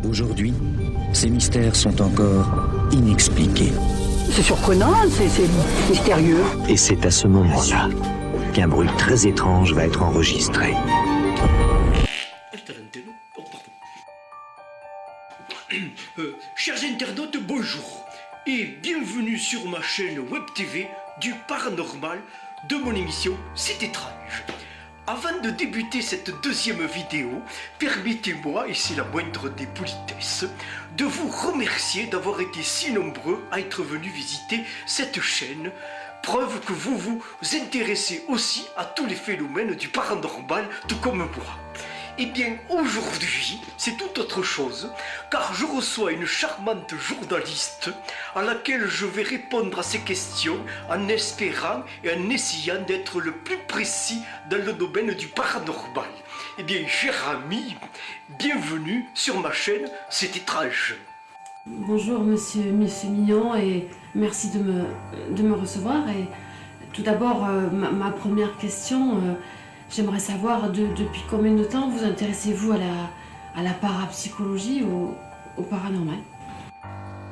Aujourd'hui, ces mystères sont encore inexpliqués. C'est surprenant, c'est mystérieux. Et c'est à ce moment-là qu'un bruit très étrange va être enregistré. Chers internautes, bonjour et bienvenue sur ma chaîne Web TV du paranormal de mon émission C'est étrange. Avant de débuter cette deuxième vidéo, permettez-moi, et c'est la moindre des politesses, de vous remercier d'avoir été si nombreux à être venus visiter cette chaîne, preuve que vous vous intéressez aussi à tous les phénomènes du paranormal, tout comme moi. Eh bien, aujourd'hui, c'est tout autre chose, car je reçois une charmante journaliste à laquelle je vais répondre à ses questions en espérant et en essayant d'être le plus précis dans le domaine du paranormal. Eh bien, cher ami, bienvenue sur ma chaîne C'est étrange. Bonjour monsieur Mignon et merci de me recevoir. Et tout d'abord, ma première question... J'aimerais savoir depuis combien de temps vous intéressez-vous à la parapsychologie ou au paranormal?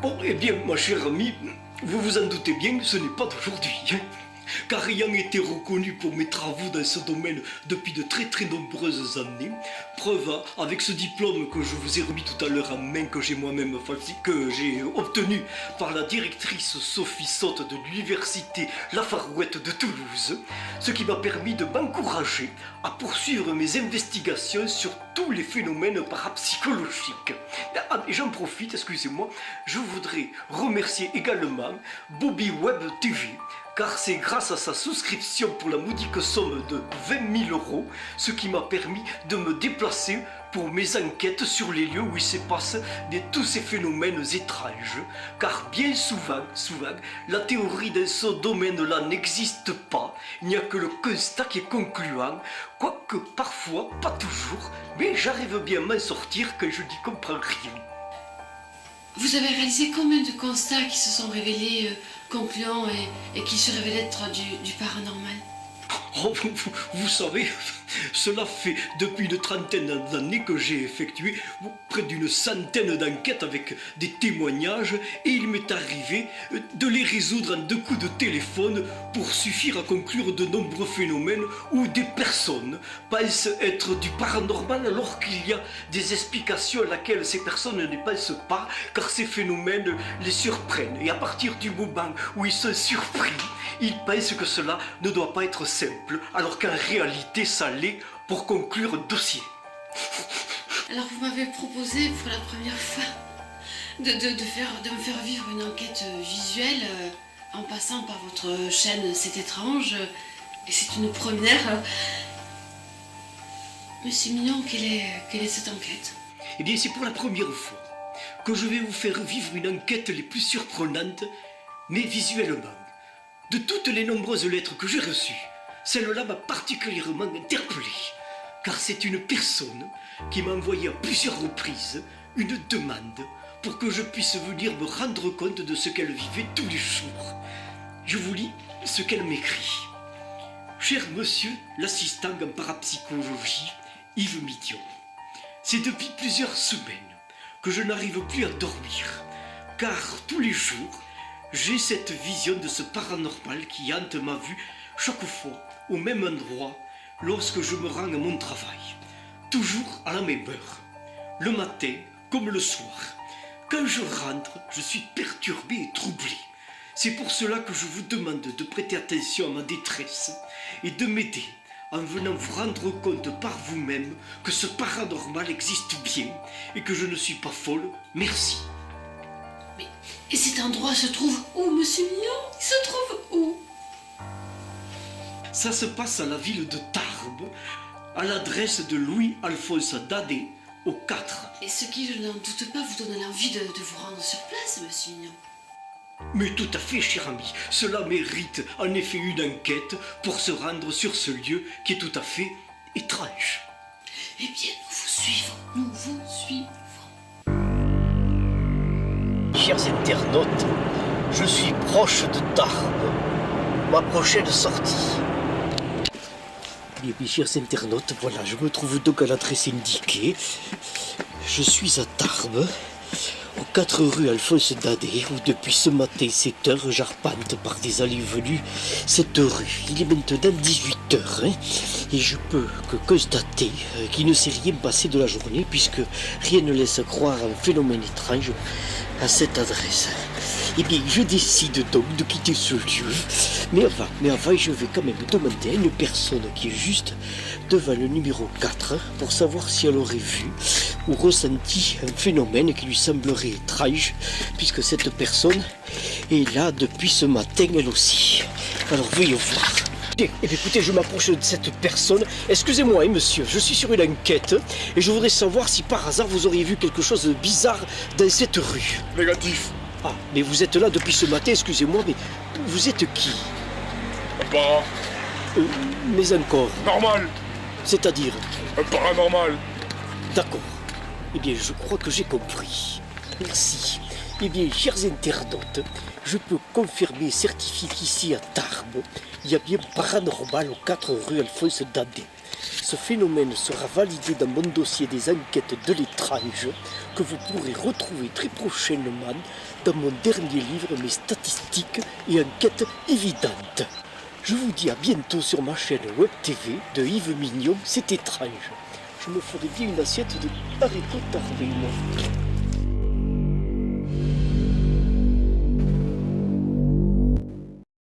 Bon, eh bien, ma chère amie, vous vous en doutez bien, ce n'est pas d'aujourd'hui. Car ayant été reconnu pour mes travaux dans ce domaine depuis de très nombreuses années, preuve avec ce diplôme que je vous ai remis tout à l'heure en main, que j'ai moi-même que j'ai obtenu par la directrice Sophie Sotte de l'université Lafarouette de Toulouse, ce qui m'a permis de m'encourager à poursuivre mes investigations sur tous les phénomènes parapsychologiques. Et j'en profite, excusez-moi, je voudrais remercier également Bobby Web TV, car c'est grâce à sa souscription pour la modique somme de 20 000 €, ce qui m'a permis de me déplacer pour mes enquêtes sur les lieux où il se passe tous ces phénomènes étranges. Car bien souvent, la théorie dans ce domaine-là n'existe pas, il n'y a que le constat qui est concluant, quoique parfois, pas toujours, mais j'arrive bien à m'en sortir quand je n'y comprends rien. Vous avez réalisé combien de constats qui se sont révélés concluants et qui se révèlent être du paranormal? Oh, vous savez, cela fait depuis une trentaine d'années que j'ai effectué près d'une centaine d'enquêtes avec des témoignages et il m'est arrivé de les résoudre en 2 coups de téléphone pour suffire à conclure de nombreux phénomènes où des personnes pensent être du paranormal alors qu'il y a des explications à laquelle ces personnes ne pensent pas car ces phénomènes les surprennent et à partir du moment où ils sont surpris, ils pensent que cela ne doit pas être simple, alors qu'en réalité ça l'est pour conclure un dossier. Alors vous m'avez proposé pour la première fois de me faire vivre une enquête visuelle en passant par votre chaîne C'est étrange, et c'est une première. Monsieur Mignon, quelle est cette enquête? Eh bien c'est pour la première fois que je vais vous faire vivre une enquête les plus surprenantes, mais visuellement. De toutes les nombreuses lettres que j'ai reçues, celle-là m'a particulièrement interpellé, car c'est une personne qui m'a envoyé à plusieurs reprises une demande pour que je puisse venir me rendre compte de ce qu'elle vivait tous les jours. Je vous lis ce qu'elle m'écrit. Cher monsieur l'assistant en parapsychologie, Yves Midion, c'est depuis plusieurs semaines que je n'arrive plus à dormir, car tous les jours, j'ai cette vision de ce paranormal qui hante ma vue chaque fois au même endroit lorsque je me rends à mon travail. Toujours à la même heure, le matin comme le soir. Quand je rentre, je suis perturbé et troublé. C'est pour cela que je vous demande de prêter attention à ma détresse et de m'aider en venant vous rendre compte par vous-même que ce paranormal existe bien et que je ne suis pas folle. Merci. Et cet endroit se trouve où, monsieur Mignon? Il se trouve où? Ça se passe à la ville de Tarbes, à l'adresse de Louis-Alphonse Dadé, au 4. Et ce qui, je n'en doute pas, vous donne l'envie de vous rendre sur place, monsieur Mignon. Mais tout à fait, cher ami, cela mérite en effet une enquête pour se rendre sur ce lieu qui est tout à fait étrange. Eh bien, nous vous suivons. Chers internautes, je suis proche de Tarbes, ma prochaine sortie. Bien, chers internautes, voilà, je me trouve donc à l'adresse indiquée. Je suis à Tarbes, aux 4 rue Alphonse Daudet, où depuis ce matin 7 heures, j'arpente par des allées venues cette rue. Il est maintenant 18 heures, et je peux que constater qu'il ne s'est rien passé de la journée, puisque rien ne laisse croire à un phénomène étrange à cette adresse. Eh bien, je décide donc de quitter ce lieu, mais avant, je vais quand même demander à une personne qui est juste devant le numéro 4 pour savoir si elle aurait vu ou ressenti un phénomène qui lui semblerait étrange, puisque cette personne est là depuis ce matin elle aussi. Alors veuillez voir. Eh bien, écoutez, je m'approche de cette personne. Excusez-moi, monsieur, je suis sur une enquête et je voudrais savoir si par hasard vous auriez vu quelque chose de bizarre dans cette rue. Négatif. Ah, mais vous êtes là depuis ce matin, excusez-moi, mais vous êtes qui? Un para. Mais encore, Normal. c'est-à-dire? Un paranormal. D'accord. Eh bien, je crois que j'ai compris. Merci. Eh bien, chers internautes, je peux confirmer et certifier qu'ici à Tarbes, il y a bien paranormal aux 4 rue Alphonse Daudet. Ce phénomène sera validé dans mon dossier des enquêtes de l'étrange que vous pourrez retrouver très prochainement dans mon dernier livre, mes statistiques et enquêtes évidentes. Je vous dis à bientôt sur ma chaîne Web TV de Yves Mignon, c'est étrange. Je me ferai bien une assiette de haricots tarbés, moi.